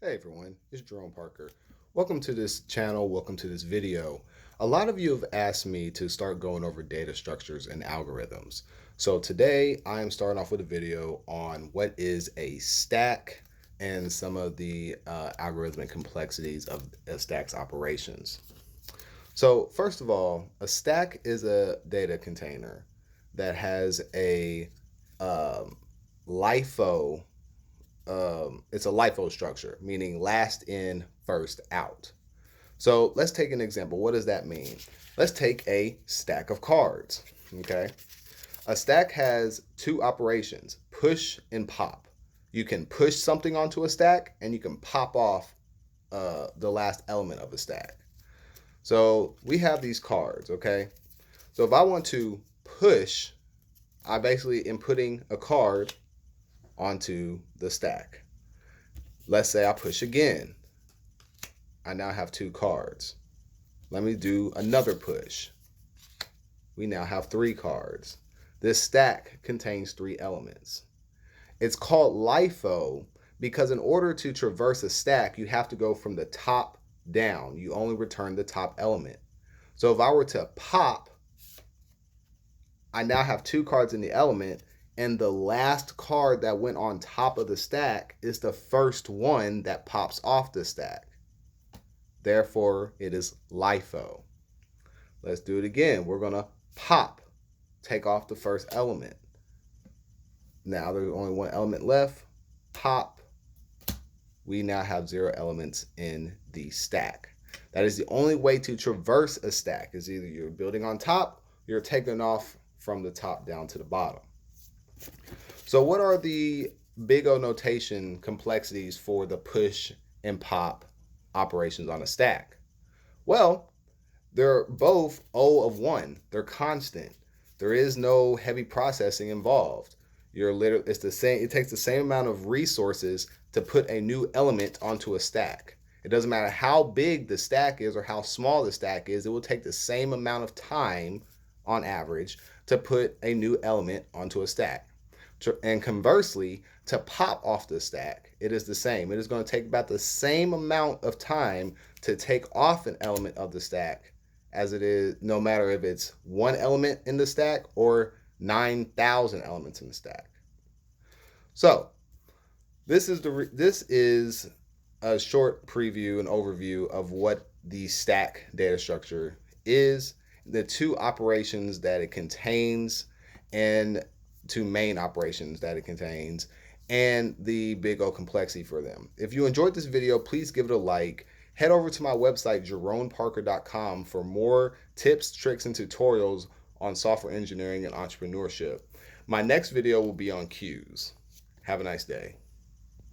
Hey everyone, it's Jerome Parker. Welcome to this channel, welcome to this video. A lot of you have asked me to start going over data structures and algorithms. So today I am starting off with a video on what is a stack and some of the algorithmic complexities of a stack's operations. So first of all, a stack is a data container that has a LIFO it's a LIFO structure, meaning last in, first out. So let's take an example. What does that mean? Let's take a stack of cards. Okay. A stack has two operations, push and pop. You can push something onto a stack and you can pop off the last element of a stack. So we have these cards. Okay. So if I want to push, I basically am putting a card onto the stack. Let's say I push again. I now have two cards. Let me do another push. We now have three cards. This stack contains three elements. It's called LIFO because in order to traverse a stack, you have to go from the top down. You only return the top element. So if I were to pop, I now have two cards in the element, and the last card that went on top of the stack is the first one that pops off the stack. Therefore, it is LIFO. Let's do it again. We're going to pop, take off the first element. Now there's only one element left. Pop. We now have 0 elements in the stack. That is the only way to traverse a stack, is either you're building on top, you're taking off from the top down to the bottom. So what are the big O notation complexities for the push and pop operations on a stack? Well, they're both O of 1. They're constant. There is no heavy processing involved. It's the same. It takes the same amount of resources to put a new element onto a stack. It doesn't matter how big the stack is or how small the stack is. It will take the same amount of time on average to put a new element onto a stack. And conversely, to pop off the stack, it is the same. It is going to take about the same amount of time to take off an element of the stack as it is, no matter if it's one element in the stack or 9,000 elements in the stack. So this is a short preview and overview of what the stack data structure is, the two operations that it contains, and two main operations that it contains, and the big O complexity for them. If you enjoyed this video, please give it a like. Head over to my website, jeromeparker.com, for more tips, tricks, and tutorials on software engineering and entrepreneurship. My next video will be on queues. Have a nice day.